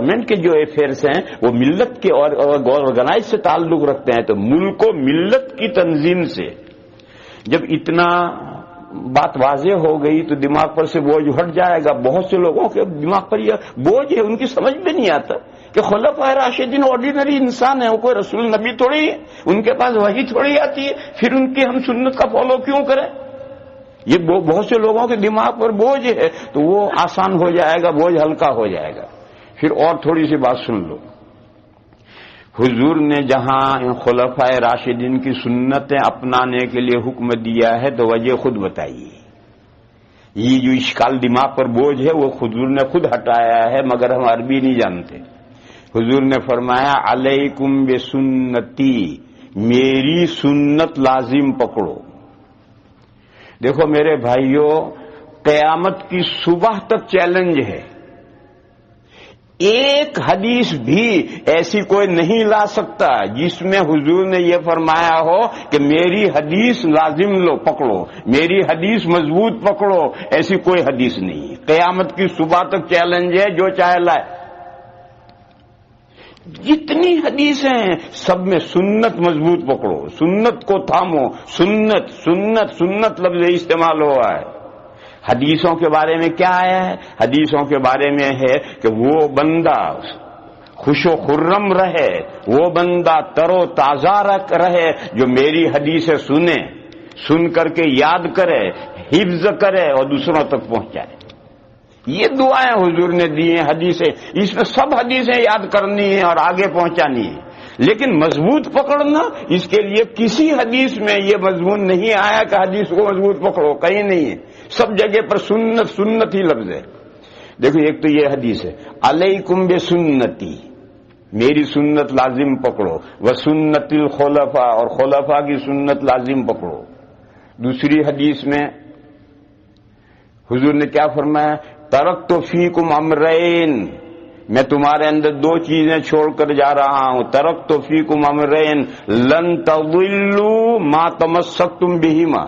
Government کے جو affairs ہیں وہ ملت کے اور آرگنائز سے تعلق رکھتے ہیں، تو ملک و ملت کی تنظیم سے جب اتنا بات واضح ہو گئی تو دماغ پر سے بوجھ ہٹ جائے گا. بہت سے لوگوں کے دماغ پر یہ بوجھ ہے، ان کی سمجھ میں نہیں آتا کہ خلفائے راشدین آرڈینری انسان ہیں، وہ کوئی رسول نبی تھوڑی ہے، ان کے پاس وحی تھوڑی آتی ہے، پھر ان کی ہم سنت کا فالو کیوں کریں؟ یہ بہت سے لوگوں کے دماغ پر بوجھ ہے، تو وہ آسان ہو جائے گا، بوجھ ہلکا ہو جائے گا. پھر اور تھوڑی سی بات سن لو. حضور نے جہاں خلفائے راشدین کی سنتیں اپنانے کے لیے حکم دیا ہے تو وجہ خود بتائیے. یہ جو اشکال دماغ پر بوجھ ہے وہ حضور نے خود ہٹایا ہے، مگر ہم عربی نہیں جانتے. حضور نے فرمایا علیکم بسنتی، میری سنت لازم پکڑو. دیکھو میرے بھائیوں، قیامت کی صبح تک چیلنج ہے. ایک حدیث بھی ایسی کوئی نہیں لا سکتا جس میں حضور نے یہ فرمایا ہو کہ میری حدیث لازم لو، پکڑو، میری حدیث مضبوط پکڑو. ایسی کوئی حدیث نہیں. قیامت کی صبح تک چیلنج ہے، جو چاہے لائے. جتنی حدیثیں ہیں سب میں سنت مضبوط پکڑو، سنت کو تھامو. سنت سنت سنت لفظ استعمال ہوا ہے. حدیثوں کے بارے میں کیا آیا ہے؟ حدیثوں کے بارے میں ہے کہ وہ بندہ خوش و خرم رہے، وہ بندہ تر و تازہ رہے جو میری حدیثیں سنے، سن کر کے یاد کرے، حفظ کرے اور دوسروں تک پہنچائے. یہ دعائیں حضور نے دی ہیں. حدیثیں اس میں سب حدیثیں یاد کرنی ہیں اور آگے پہنچانی ہے، لیکن مضبوط پکڑنا، اس کے لیے کسی حدیث میں یہ مضمون نہیں آیا کہ حدیث کو مضبوط پکڑو، کہیں نہیں ہے. سب جگہ پر سنت سنت ہی لفظ ہے. دیکھو ایک تو یہ حدیث ہے علیکم بسنتی، میری سنت لازم پکڑو، وسنت الخلفاء، اور خلفاء کی سنت لازم پکڑو. دوسری حدیث میں حضور نے کیا فرمایا؟ ترکت فیکم امرین، میں تمہارے اندر دو چیزیں چھوڑ کر جا رہا ہوں. ترکت فیکم امرین لن تضلوا ما تمسکتم بہما،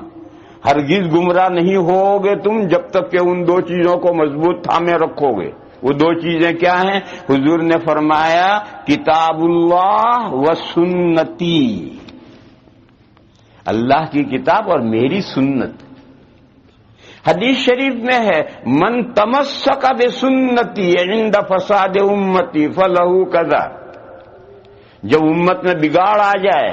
ہرگز گمراہ نہیں ہوگے تم جب تک کہ ان دو چیزوں کو مضبوط تھامے رکھو گے. وہ دو چیزیں کیا ہیں؟ حضور نے فرمایا کتاب اللہ و سنتی، اللہ کی کتاب اور میری سنت. حدیث شریف میں ہے من تمسک بسنتی عند فساد امتی فلہ کذا، جب امت میں بگاڑ آ جائے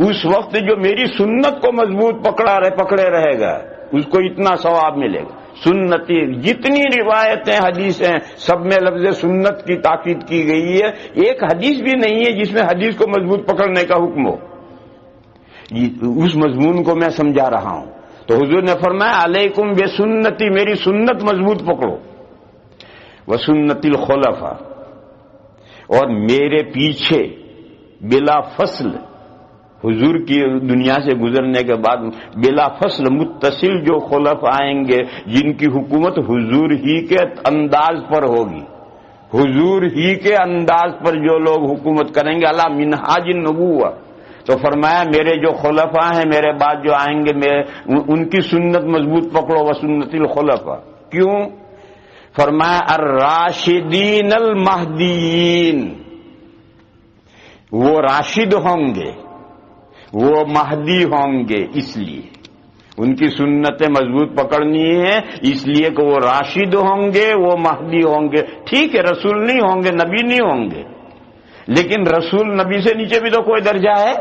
اس وقت جو میری سنت کو مضبوط پکڑے رہے گا اس کو اتنا ثواب ملے گا. سنتی، جتنی روایتیں حدیثیں سب میں لفظ سنت کی تاکید کی گئی ہے. ایک حدیث بھی نہیں ہے جس میں حدیث کو مضبوط پکڑنے کا حکم ہو. اس مضمون کو میں سمجھا رہا ہوں. تو حضور نے فرمایا علیکم بسنتی، میری سنت مضبوط پکڑو، وسنت الخلفاء، اور میرے پیچھے بلا فصل، حضور کی دنیا سے گزرنے کے بعد بلا فصل متصل جو خلف آئیں گے جن کی حکومت حضور ہی کے انداز پر ہوگی، حضور ہی کے انداز پر جو لوگ حکومت کریں گے علی منہاج النبوہ. تو فرمایا میرے جو خلفاء ہیں میرے بعد جو آئیں گے ان کی سنت مضبوط پکڑو، وسنت الخلفاء. کیوں؟ فرمایا الراشدین المہدیین، وہ راشد ہوں گے، وہ مہدی ہوں گے، اس لیے ان کی سنتیں مضبوط پکڑنی ہے، اس لیے کہ وہ راشد ہوں گے، وہ مہدی ہوں گے. ٹھیک ہے رسول نہیں ہوں گے، نبی نہیں ہوں گے، لیکن رسول نبی سے نیچے بھی تو کوئی درجہ ہے.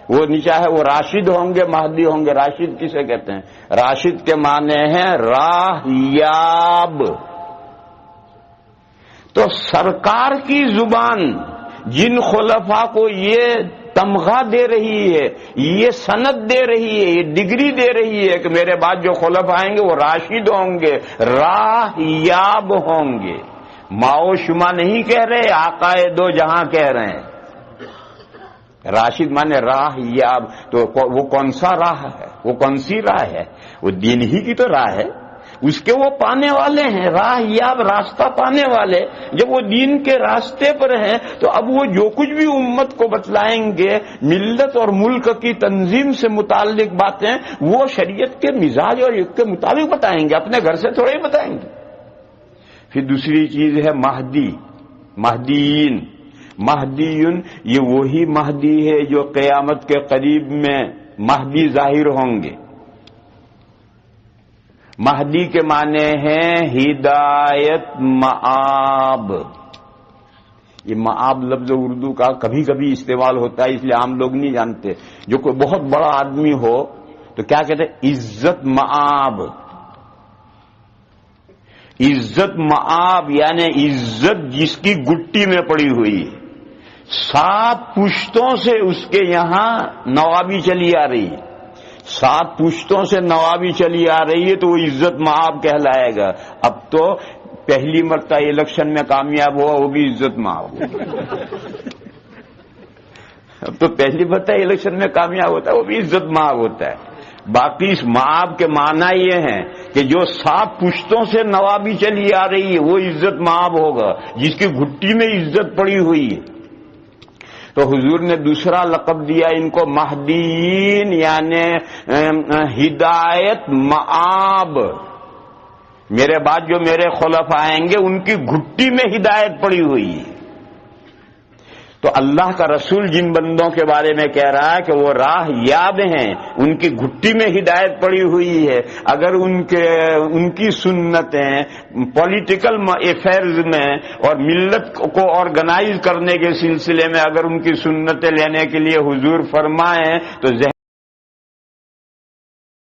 وہ نیچا ہے، وہ راشد ہوں گے، مہدی ہوں گے. راشد کسے کہتے ہیں؟ راشد کے معنی ہیں راہ یاب. تو سرکار کی زبان جن خلفاء کو یہ تمغہ دے رہی ہے، یہ سند دے رہی ہے، یہ ڈگری دے رہی ہے کہ میرے بعد جو خلفاء آئیں گے وہ راشد ہوں گے، راہ یاب ہوں گے. ماؤ شما نہیں کہہ رہے، آقائے دو جہاں کہہ رہے ہیں. راشد مانے راہ یاب. تو وہ کون سا راہ ہے؟ وہ کون سی راہ ہے؟ وہ دین ہی کی تو راہ ہے، اس کے وہ پانے والے ہیں. راہ یاب، راستہ پانے والے. جب وہ دین کے راستے پر ہیں تو اب وہ جو کچھ بھی امت کو بتلائیں گے ملت اور ملک کی تنظیم سے متعلق باتیں، وہ شریعت کے مزاج اور کے مطابق بتائیں گے، اپنے گھر سے تھوڑے ہی بتائیں گے. پھر دوسری چیز ہے مہدی. مہدیین، مہدیون یہ وہی مہدی ہے جو قیامت کے قریب میں مہدی ظاہر ہوں گے۔ مہدی کے معنی ہیں ہدایت مآب۔ یہ مآب لفظ اردو کا کبھی کبھی استعمال ہوتا ہے، اس لیے عام لوگ نہیں جانتے۔ جو کوئی بہت بڑا آدمی ہو تو کیا کہتے ہیں؟ عزت مآب۔ عزت مآب یعنی عزت جس کی گٹی میں پڑی ہوئی ہے، 7 پشتوں سے اس کے یہاں نوابی چلی آ رہی ہے، 7 پشتوں سے نوابی چلی آ رہی ہے تو وہ عزت مآب کہلائے گا۔ اب تو پہلی مرتبہ الیکشن میں کامیاب ہوا وہ بھی عزت مآب، اب تو پہلی مرتبہ الیکشن میں کامیاب ہوتا ہے وہ بھی عزت مآب ہوتا ہے۔ باقی اس مآب کے معنی یہ ہیں کہ جو 7 پشتوں سے نوابی چلی آ رہی ہے وہ عزت مآب ہوگا، جس کی گھٹی میں عزت پڑی ہوئی ہے۔ تو حضور نے دوسرا لقب دیا ان کو مہدیین یعنی ہدایت مآب۔ میرے بعد جو میرے خلفاء آئیں گے ان کی گھٹی میں ہدایت پڑی ہوئی ہے۔ تو اللہ کا رسول جن بندوں کے بارے میں کہہ رہا ہے کہ وہ راہ یاب ہیں، ان کی گھٹی میں ہدایت پڑی ہوئی ہے، اگر ان کی سنتیں پولیٹیکل افیئرز میں اور ملت کو آرگنائز کرنے کے سلسلے میں اگر ان کی سنتیں لینے کے لیے حضور فرمائیں تو ذہن